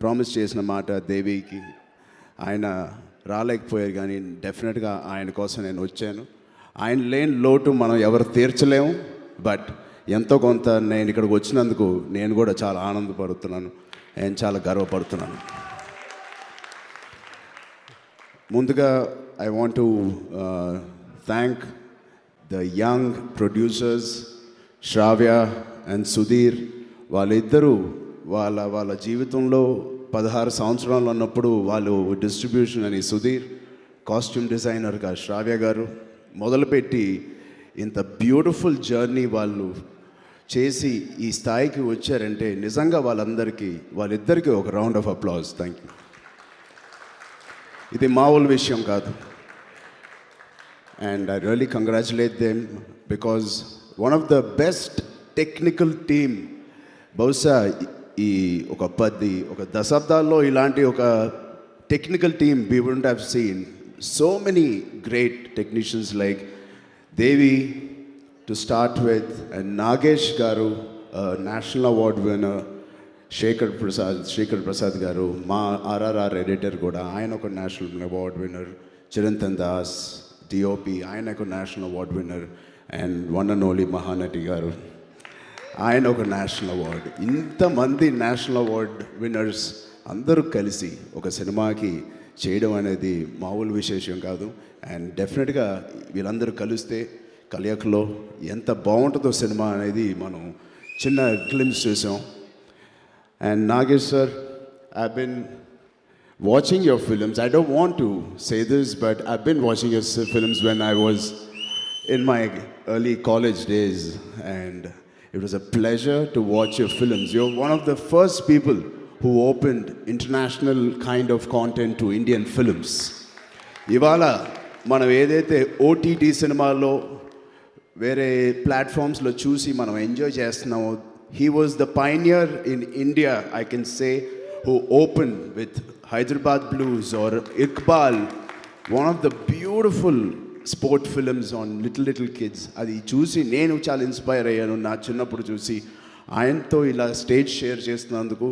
Promise చేసిన మాట దేవికి ఆయన రాలేకపోయారు, కానీ డెఫినెట్గా ఆయన కోసం నేను వచ్చాను. ఆయన లేని లోటు మనం ఎవరు తీర్చలేము. బట్ ఎంతో కొంత నేను ఇక్కడికి వచ్చినందుకు నేను కూడా చాలా ఆనందపడుతున్నాను, నేను చాలా గర్వపడుతున్నాను. ముందుగా I want to thank the young producers Shravya and Sudheer. వాళ్ళిద్దరూ వాళ్ళ జీవితంలో 16 సంవత్సరాలు ఉన్నప్పుడు వాళ్ళు డిస్ట్రిబ్యూషన్ అని సుధీర్, కాస్ట్యూమ్ డిజైనర్గా శ్రావ్య గారు మొదలుపెట్టి ఇంత బ్యూటిఫుల్ జర్నీ వాళ్ళు చేసి ఈ స్థాయికి వచ్చారంటే నిజంగా వాళ్ళిద్దరికీ ఒక round of applause. Thank you. ఇది మామూలు విషయం కాదు. And I really congratulate them because one of the best technical team. బహుశా ఈ ఒక దశాబ్దాల్లో ఇలాంటి ఒక technical team we wouldn't have seen so many great technicians like Devi to start with, and Nagesh garu national award winner, Shekhar Prasad garu మా ఆర్ఆర్ఆర్ ఎడిటర్ కూడా, ఆయన ఒక national award winner, Chirantan Das DOP, ఆయన ఒక national award winner, and one and only Mahanati గారు, ఆయన ఒక నేషనల్ అవార్డ్. ఇంతమంది నేషనల్ అవార్డ్ విన్నర్స్ అందరూ కలిసి ఒక సినిమాకి చేయడం అనేది మామూలు విశేషం కాదు. అండ్ డెఫినెట్గా వీళ్ళందరూ కలిస్తే కలయికలో ఎంత బాగుంటుందో సినిమా అనేది మనం చిన్న గ్లిమ్స్ చూసాం. And Nagesh sir, I been watching your films. I don't want to say this, but I've been watching your films when I was in my early college days, and it was a pleasure to watch your films. You're one of the first people who opened international kind of content to Indian films. ఇవాళ మనం ఏదైతే OTT సినిమాల్లో వేరే ప్లాట్ఫామ్స్లో చూసి మనం enjoy చేస్తున్నామో, he was the pioneer in India, I can say, who opened with Hyderabad Blues or Iqbal, one of the beautiful sport films on little kids. అది చూసి నేను చాలా ఇన్స్పైర్ అయ్యాను. నా చిన్నప్పుడు చూసి ఆయనతో ఇలా స్టేజ్ షేర్ చేస్తున్నందుకు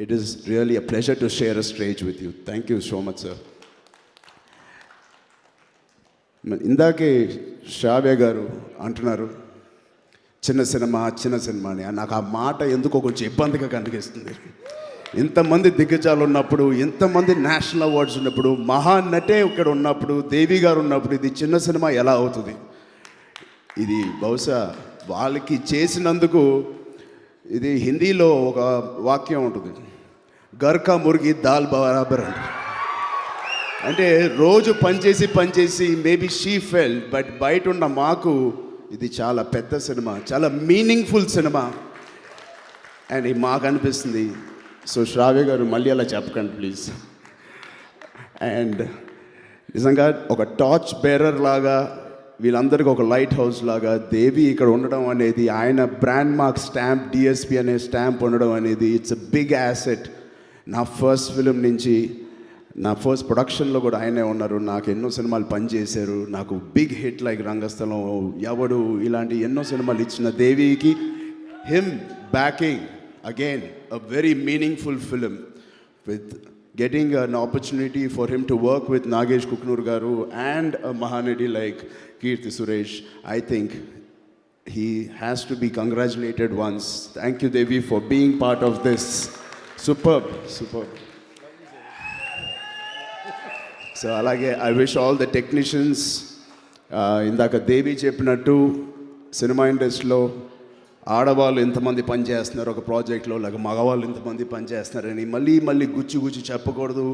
it is really a pleasure to share a stage with you. Thank you so much sir. ఇందాకే శ్రావ్య గారు అంటున్నారు చిన్న సినిమా అని. నాకు ఆ మాట ఎందుకో కొంచెం ఇబ్బందిగా కనిపిస్తుంది. ఇంతమంది దిగ్గజాలు ఉన్నప్పుడు, ఇంతమంది నేషనల్ అవార్డ్స్ ఉన్నప్పుడు, మహానటే ఇక్కడ ఉన్నప్పుడు, దేవి గారు ఉన్నప్పుడు ఇది చిన్న సినిమా ఎలా అవుతుంది? ఇది బహుశా వాళ్ళకి చేసినందుకు, ఇది హిందీలో ఒక వాక్యం ఉంటుంది, గర్కా ముర్గి దాల్ బరాబర్ అంటే రోజు పనిచేసి మేబీ షీ ఫెల్, బట్ బయట ఉన్న మాకు ఇది చాలా పెద్ద సినిమా, చాలా మీనింగ్ఫుల్ సినిమా అని మాకు అనిపిస్తుంది. సో శ్రావ్య గారు మళ్ళీ అలా చెప్పకండి ప్లీజ్. అండ్ నిజంగా ఒక టార్చ్ బేరర్ లాగా, వీళ్ళందరికీ ఒక లైట్ హౌస్ లాగా దేవి ఇక్కడ ఉండడం అనేది, ఆయన బ్రాండ్ మార్క్ స్టాంప్ డిఎస్పి అనే స్టాంప్ ఉండడం అనేది ఇట్స్ అ బిగ్ యాసెట్. నా ఫస్ట్ ఫిలిం నుంచి నా ఫస్ట్ ప్రొడక్షన్లో కూడా ఆయనే ఉన్నారు. నాకు ఎన్నో సినిమాలు పనిచేశారు. నాకు బిగ్ హిట్ లైక్ రంగస్థలం, ఎవడు, ఇలాంటి ఎన్నో సినిమాలు ఇచ్చిన దేవికి him backing again a very meaningful film with getting an opportunity for him to work with Nagesh Kuknur garu and a Mahanadi like Keerthi Suresh. I think he has to be congratulated once. Thank you Devi for being part of this. Superb. So alage I wish all the technicians indaka Devi cheppinattu cinema industry lo ఆడవాళ్ళు ఎంతమంది పని చేస్తున్నారు ఒక ప్రాజెక్ట్లో, లేక మగవాళ్ళు ఎంతమంది పని చేస్తున్నారని మళ్ళీ గుచ్చి చెప్పకూడదు.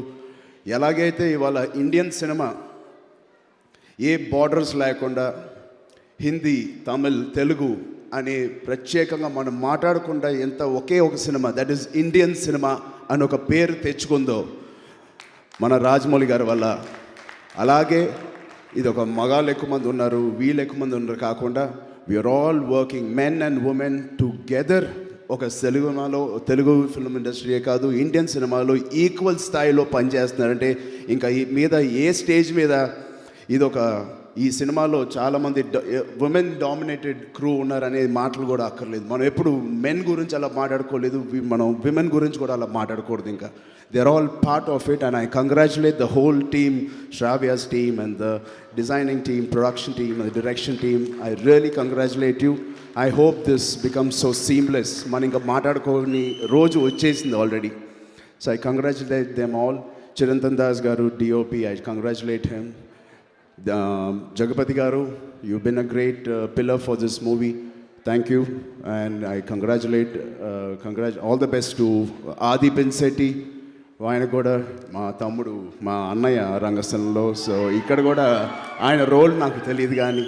ఎలాగైతే ఇవాళ ఇండియన్ సినిమా ఏ బార్డర్స్ లేకుండా హిందీ, తమిళ్, తెలుగు అని ప్రత్యేకంగా మనం మాట్లాడకుండా ఎంత ఒకే ఒక cinema, that is Indian cinema అని ఒక పేరు తెచ్చుకుందో మన రాజమౌళి గారి వల్ల, అలాగే ఇది ఒక మగాళ్ళు ఎక్కువ మంది ఉన్నారు, వీళ్ళు ఎక్కువ మంది ఉన్నారు కాకుండా we are all working, men and women together. ఒక తెలుగు ఫిల్మ్ ఇండస్ట్రీయే కాదు, ఇండియన్ సినిమాలో ఈక్వల్ స్థాయిలో పనిచేస్తున్నారంటే ఇంకా ఈ మీద ఏ స్టేజ్ మీద ఇది ఒక ఈ సినిమాలో చాలామంది ఉమెన్ డామినేటెడ్ క్రూ ఉన్నారనే మాటలు కూడా అక్కర్లేదు. మనం ఎప్పుడు మెన్ గురించి అలా మాట్లాడుకోలేదు, మనం విమెన్ గురించి కూడా అలా మాట్లాడకూడదు. ఇంకా they are all part of it, and I congratulate the whole team, Shravya's team and the designing team, production team and direction team. I really congratulate you. I hope this becomes so seamless. మనం ఇంకా మాట్లాడుకోని రోజు వచ్చేసింది already. So I congratulate them all. Chirantan Das garu DOP, I congratulate him. Jagapati Garu, you've been a great pillar for this movie. Thank you, and I congratulate all the best to Adi Pinsetti. ఆయన కూడా మా తమ్ముడు, మా అన్నయ్య రంగస్థలంలో. So ఇక్కడ కూడా ఆయన role నాకు తెలియదు కానీ,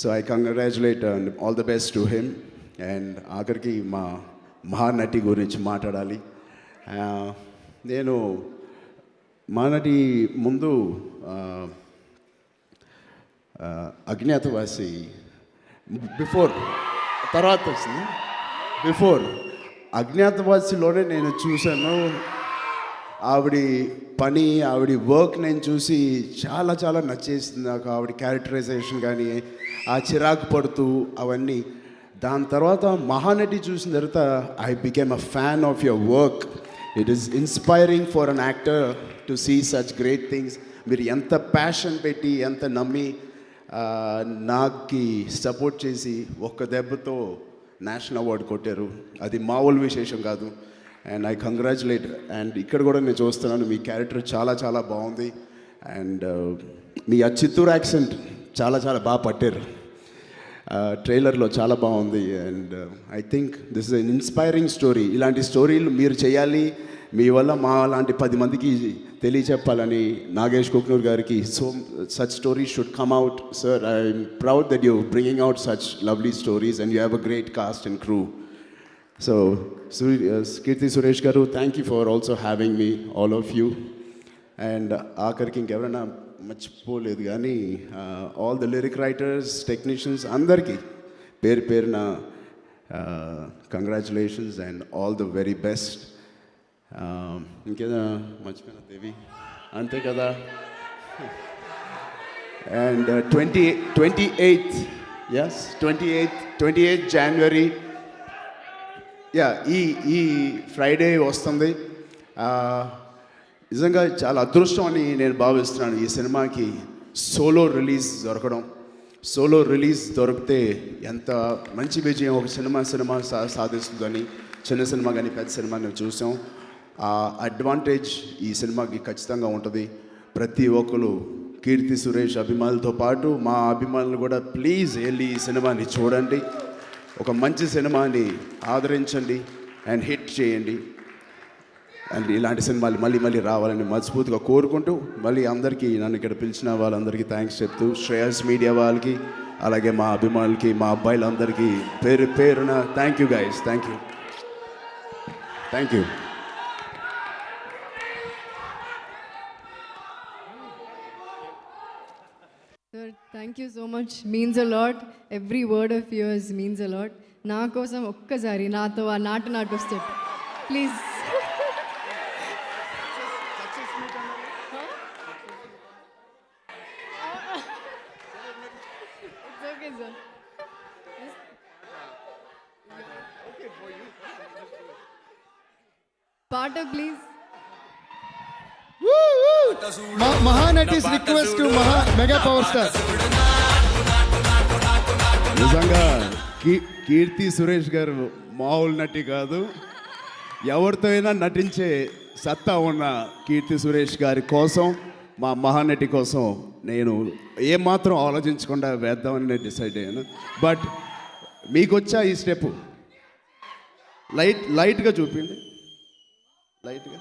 so I congratulate and all the best to him. And ఆఖరికి మా మహానటి గురించి మాట్లాడాలి. నేను మహానటి ముందు అజ్ఞాతవాసి తర్వాత వచ్చింది. బిఫోర్ అజ్ఞాతవాసిలోనే నేను చూశాను ఆవిడ పని, ఆవిడ వర్క్ నేను చూసి చాలా చాలా నచ్చేసింది నాకు. ఆవిడ క్యారెక్టరైజేషన్ కానీ, ఆ చిరాకు పడుతూ అవన్నీ. దాని తర్వాత మహానటి చూసిన తర్వాత I became a fan of your work. It is inspiring for an actor to see such great things. మీరు ఎంత ప్యాషన్ పెట్టి, ఎంత నమ్మి నాకు సపోర్ట్ చేసి ఒక్క దెబ్బతో నేషనల్ అవార్డు కొట్టారు. అది మామూలు విశేషం కాదు. And I congratulate. అండ్ ఇక్కడ కూడా నేను చూస్తున్నాను మీ క్యారెక్టర్ చాలా చాలా బాగుంది. అండ్ మీ ఆ చిత్తూరు యాక్సెంట్ చాలా చాలా బాగా పట్టారు. ట్రైలర్లో చాలా బాగుంది. And I think this is an inspiring story. ఇలాంటి స్టోరీలు మీరు చేయాలి, మీ వల్ల మా లాంటి 10 మందికి తెలియచెప్పాలని నాగేష్ కుక్నూర్ గారికి. So such stories should come out. Sir, I'm proud that you bringing out such lovely stories and you have a great cast and crew. So Keerthy Suresh garu, thank you for also having me, all of you. And ఆఖరికి ఇంకెవరైనా మర్చిపోలేదు కానీ all the lyric writers, technicians అందరికీ పేరు పేరున congratulations and all the very best. ఇంకేదా మర్చిపోయినా దేవి, అంతే కదా. And 28th, yes, 28th January, ఈ ఫ్రైడే వస్తుంది. నిజంగా చాలా అదృష్టం అని నేను భావిస్తున్నాను ఈ సినిమాకి సోలో రిలీజ్ దొరకడం. సోలో రిలీజ్ దొరికితే ఎంత మంచి విజయం ఒక సినిమా సాధిస్తుందని. చిన్న సినిమా కానీ పెద్ద సినిమా మేము చూసాం. ఆ అడ్వాంటేజ్ ఈ సినిమాకి ఖచ్చితంగా ఉంటుంది. ప్రతి ఒక్కరు కీర్తి సురేష్ అభిమానులతో పాటు మా అభిమానులు కూడా ప్లీజ్ వెళ్ళి ఈ సినిమాని చూడండి. ఒక మంచి సినిమాని ఆదరించండి అండ్ హిట్ చేయండి. అండ్ ఇలాంటి సినిమాలు మళ్ళీ మళ్ళీ రావాలని మనస్ఫూర్తిగా కోరుకుంటూ, మళ్ళీ అందరికీ నన్ను ఇక్కడ పిలిచిన వాళ్ళందరికీ థ్యాంక్స్ చెప్తూ, శ్రేయస్ మీడియా వాళ్ళకి, అలాగే మా అభిమానులకి, మా అబ్బాయిలందరికీ పేరు పేరున thank you guys. Thank you. Sir, thank you so much. Means a lot. Every word of yours means a lot. నా కోసం ఒక్కసారి నాతో ఆ నాటు step please. It's okay, sir. Part please. Mahanati's request to Mega Power Star. నిజంగా కీర్తి సురేష్ గారు మామూలు నటి కాదు. ఎవరితో అయినా నటించే సత్తా ఉన్న కీర్తి సురేష్ గారి కోసం, మా మహానటి కోసం నేను ఏమాత్రం ఆలోచించకుండా వేద్దామని నేను డిసైడ్ అయ్యాను. బట్ మీకు వచ్చా ఈ స్టెప్? లైట్గా చూపిండి, లైట్గా.